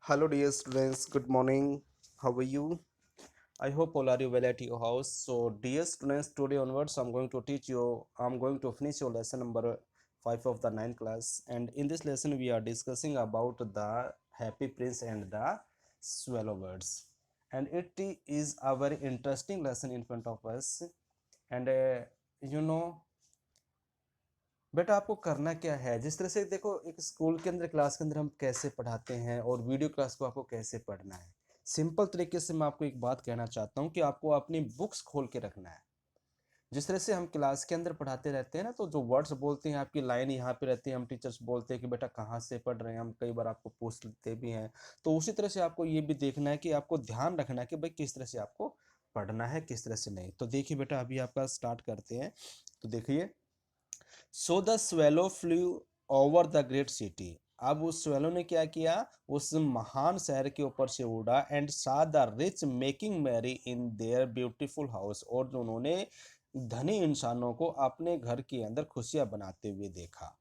Hello, dear students. Good morning. How are you? I hope all are you well at your house. So, dear students, today onwards, I'm going to teach you. I'm going to finish your lesson number five of the ninth class. And in this lesson, we are discussing about the Happy Prince and the Swallow Birds. And it is a very interesting lesson in front of us. And you know, बेटा आपको करना क्या है जिस तरह से देखो एक स्कूल के अंदर क्लास के अंदर हम कैसे पढ़ाते हैं और वीडियो क्लास को आपको कैसे पढ़ना है। सिंपल तरीके से मैं आपको एक बात कहना चाहता हूँ कि आपको अपनी बुक्स खोल के रखना है। जिस तरह से हम क्लास के अंदर पढ़ाते रहते हैं ना, तो जो वर्ड्स बोलते हैं आपकी लाइन यहाँ पे रहती है, हम टीचर्स बोलते हैं कि बेटा कहाँ से पढ़ रहे हैं, हम कई बार आपको पूछते भी हैं। तो उसी तरह से आपको ये भी देखना है कि आपको ध्यान रखना है कि भाई किस तरह से आपको पढ़ना है, किस तरह से नहीं। तो देखिए बेटा, अभी आपका स्टार्ट करते हैं। तो देखिए, so the swallow flu over the great city. अब उस स्वेलो ने क्या किया, उस महान शहर के ऊपर से उड़ा and saw the rich making merry in their beautiful house. और उन्होंने धनी इंसानों को अपने घर के अंदर खुशियां बनाते हुए देखा।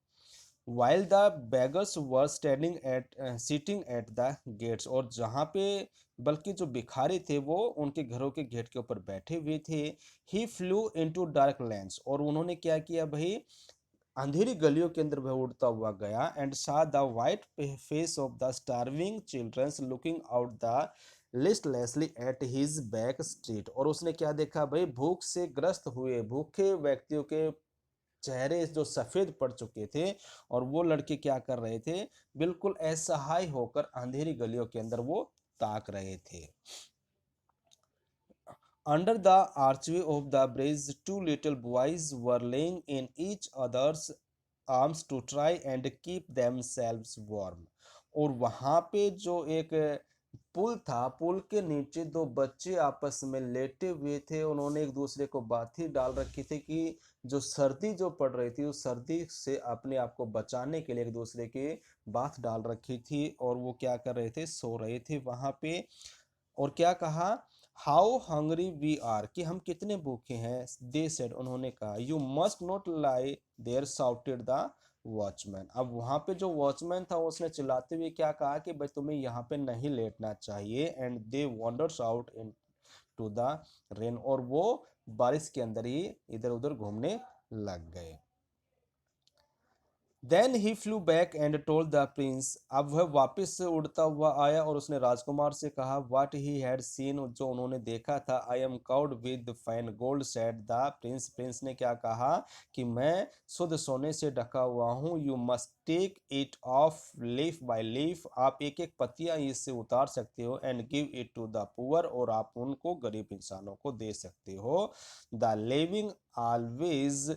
While the beggars were standing at sitting at the gates. और जहाँ पे बल्कि जो भिखारी थे वो उनके घरों के गेट के ऊपर बैठे हुए थे। ही फ्लू इनटू डार्क लैंड्स। और उन्होंने क्या किया भाई, अंधेरी गलियों के अंदर वह उड़ता हुआ गया and saw the white face of the starving childrens looking out the listlessly at his back street. और उसने क्या देखा भाई, भूख से ग्रस्त हुए भूखे व्यक्तियों के चेहरे जो सफेद पड़ चुके थे, और वो लड़के क्या कर रहे थे, बिल्कुल असहाय होकर अंधेरी गलियों के अंदर वो ताक रहे थे। Under the archway of the bridge, two little boys were laying in each other's arms to try and keep themselves warm। और वहां पे जो एक पुल था, पुल के नीचे दो बच्चे आपस में लेटे हुए थे। उन्होंने एक दूसरे को बाथी डाल रखी थी कि जो सर्दी जो पड़ रही थी उस सर्दी से अपने आप को बचाने के लिए एक दूसरे के बाथ डाल रखी थी। और वो क्या कर रहे थे, सो रहे थे वहां पे। और क्या कहा, हाउ हंग्री वी आर, कि हम कितने भूखे हैं। दे सेड, उन्होंने कहा, you must not lie there shouted the watchman. अब वहां पे जो वॉचमैन था उसने चिल्लाते हुए क्या कहा कि भाई तुम्हें यहाँ पे नहीं लेटना चाहिए। And they wanders out into the rain. और वो बारिश के अंदर ही इधर उधर घूमने लग गए। Then he flew back and told the prince. अब वह वापस से उड़ता हुआ आया और उसने राजकुमार से कहा व्हाट ही हैड सीन, जो उन्होंने देखा था। I am cowed with fine gold said the Prince. Prince ने क्या कहा कि मैं शुद्ध सोने से ढका हुआ हूँ। You must take it off leaf by leaf. आप एक एक पत्तियां इससे उतार सकते हो। And give it to the poor, और आप उनको गरीब इंसानों को दे सकते हो। The living always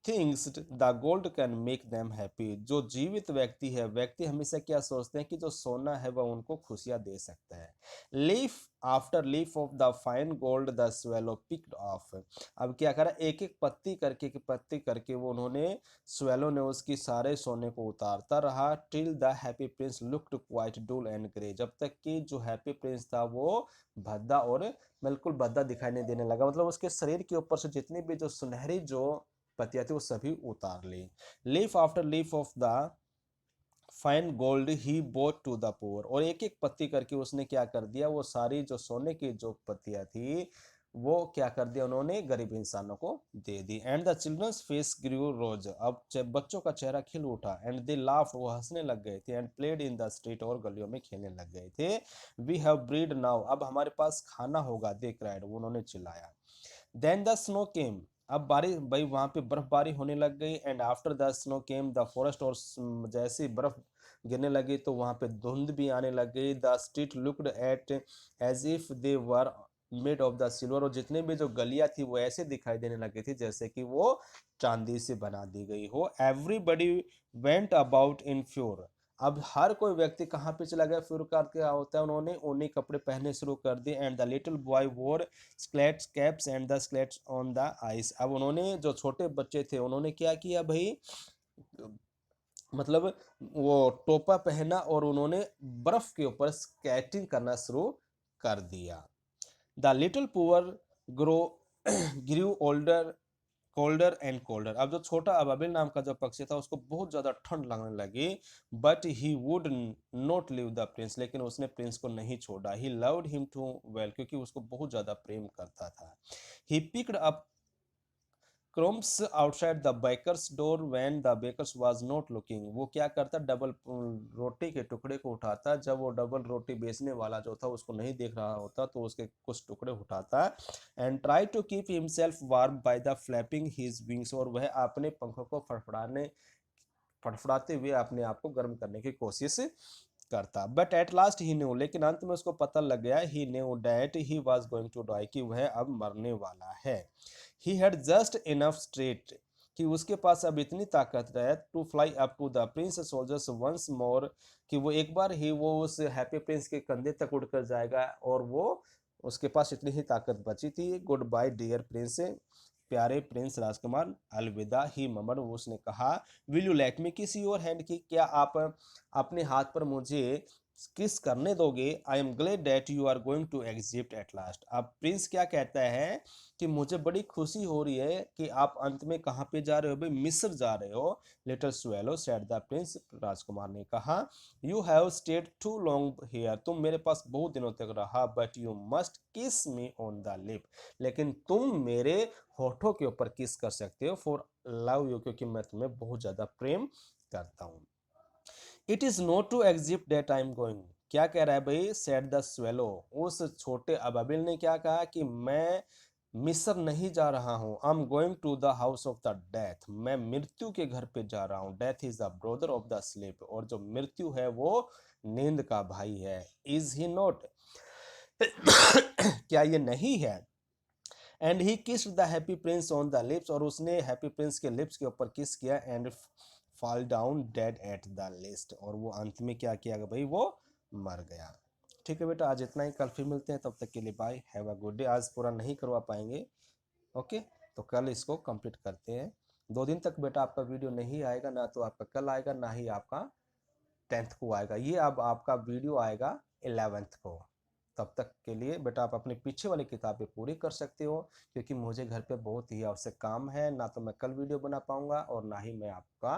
things the gold can make them happy. जो जीवित व्यक्ति है, व्यक्ति हमेशा क्या सोचते हैं कि जो सोना है वह उनको खुशियां दे सकता है। Leaf after leaf of the fine gold the swallow picked of. अब क्या करा, एक एक पत्ती करके वो उन्होंने, स्वेलो ने उसकी सारे सोने को उतारता रहा। Till the happy prince looked quite dull and grey. जब तक कि जो हैप्पी प्रिंस था वो भद्दा और बिल्कुल भद्दा दिखाई नहीं देने लगा। मतलब उसके शरीर के ऊपर से जितनी भी जो सुनहरी जो पत्तियां थी वो सभी उतार ली। Leaf after leaf of the fine gold he brought to the poor. और एक एक पत्ती करके उसने क्या कर दिया, वो सारी जो सोने की जो पत्तियां थी वो क्या कर दिया, उन्होंने गरीब इंसानों को दे दी। एंड द चिल्ड्रंस फेस ग्रू रोज। अब बच्चों का चेहरा खिल उठा। एंड दे लाफ्ड, वो हंसने लग गए थे। And played in the street, और गलियों में खेलने लग गए थे। वी हैव ब्रीड नाउ, अब हमारे पास खाना होगा। दे क्राइड, उन्होंने चिल्लाया। देन द स्नो केम। अब बारिश भाई, वहां पे बर्फबारी होने लग गई। And after the snow came the forest. और जैसे बर्फ गिरने लगी तो वहां पे धुंध भी आने लग गई। The street looked at as if they were made of the silver. और जितने भी जो गलियां थी वो ऐसे दिखाई देने लगी थी जैसे कि वो चांदी से बना दी गई हो। Everybody went about in furs. अब हर कोई व्यक्ति कहाँ पे चला गया, फ्योर का क्या होता है, उन्होंने ऊनी कपड़े पहनने शुरू कर दिए। एंड द लिटिल बॉय वोर slates caps and the slates on the ice. अब उन्होंने, जो छोटे बच्चे थे, उन्होंने क्या किया भाई, मतलब वो टोपा पहना और उन्होंने बर्फ के ऊपर स्केटिंग करना शुरू कर दिया। The little poor grow grew older colder and colder. अब जो छोटा अबाबिल नाम का जो पक्षी था उसको बहुत ज्यादा ठंड लगने लगी। But he would not leave the prince, लेकिन उसने प्रिंस को नहीं छोड़ा। He loved him too well, क्योंकि उसको बहुत ज्यादा प्रेम करता था। He picked up crumbs outside the baker's door when the baker was not looking। वो क्या करता, डबल रोटी के टुकड़े को उठाता जब वो डबल रोटी बेचने वाला जो था उसको नहीं देख रहा होता, तो उसके कुछ टुकड़े उठाता। And try to keep himself warm by the flapping his wings, और वह अपने पंखों को फड़फड़ाते हुए अपने आप को गर्म करने की कोशिश करता। But at last he knew, लेकिन अंत में उसको पता लग गया, he knew that he was going to die, कि वह अब मरने वाला है। He had just enough strength, कि उसके पास अब इतनी ताकत है to fly up to the prince shoulders once more, कि वो एक बार ही वो उस हैप्पी प्रिंस के कंधे तक उड़कर जाएगा, और वो उसके पास इतनी ही ताकत बची थी। गुड बाय डियर प्रिंस, प्यारे प्रिंस राजकुमार, अलविदा। ही ममड, उसने कहा। विल यू लेट मी किस योर हैंड, की क्या आप अपने हाथ पर मुझे किस करने दोगे। I am glad that you are going to exit at last. अब प्रिंस क्या कहता है कि मुझे बड़ी खुशी हो रही है कि आप अंत में कहाँ पे जा रहे हो भाई, मिस्र जा रहे हो। Little swallow said the prince, राजकुमार ने कहा। You have stayed too long here, तुम मेरे पास बहुत दिनों तक रहा। बट यू मस्ट किस मी ऑन द लिप, लेकिन तुम मेरे होठों के ऊपर किस कर सकते हो। फॉर लव यू, क्योंकि मैं तुम्हें बहुत ज्यादा प्रेम करता हूँ। It is not to exit that I am going, क्या कह रहा है भाई, सेड द स्वेलो, उस छोटे अबाबिल ने क्या कहा कि मैं मिस्र नहीं जा रहा हूं। I am going to the house of the death, मैं मृत्यु के घर पे जा रहा हूं। Death is the brother of the sleep, और जो मृत्यु है वो नींद का भाई है। इज ही नॉट, क्या ये नहीं है। And he kissed the happy Prince on the lips, और उसने हैप्पी प्रिंस के लिप्स के ऊपर किस किया। And fall down dead at the list, और वो अंत में क्या किया भाई, वो मर गया। ठीक है बेटा, आज इतना ही, कल फिर मिलते हैं, तब तक के लिए bye, have a good day. आज पूरा नहीं करवा पाएंगे, ओके, तो कल इसको कंप्लीट करते हैं। 2 दिन तक बेटा आपका वीडियो नहीं आएगा, ना तो आपका कल आएगा ना ही आपका 10th को आएगा। ये अब आपका वीडियो आएगा 11th को। तब तक के लिए बेटा आप अपनी पीछे वाली किताबें पूरी कर सकते हो, क्योंकि मुझे घर पे बहुत ही आवश्यक काम है। ना तो मैं कल वीडियो बना पाऊंगा और ना ही मैं आपका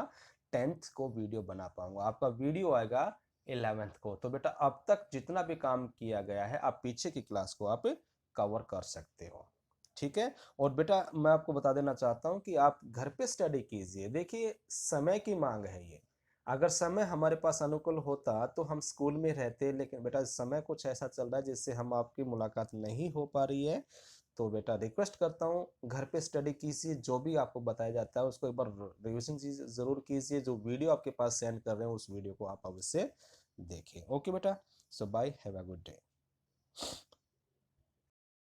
10th को वीडियो बना पाऊंगा। आपका वीडियो आएगा 11th को। तो बेटा अब तक जितना भी काम किया गया है, आप पीछे की क्लास को आप कवर कर सकते हो। ठीक है, और बेटा मैं आपको बता देना चाहता हूँ कि आप घर पे स्टडी कीजिए। देखिए समय की मांग है ये, अगर समय हमारे पास अनुकूल होता तो हम स्कूल में रहते, लेकिन बेटा समय कुछ ऐसा चल रहा है जिससे हम आपकी मुलाकात नहीं हो पा रही है। तो बेटा रिक्वेस्ट करता हूँ घर पे स्टडी कीजिए, जो भी आपको बताया जाता है उसको एक बार रिविजन जरूर कीजिए। जो वीडियो आपके पास सेंड कर रहे हैं उस वीडियो को आप अवश्य देखें। ओके बेटा, so bye, have a good day.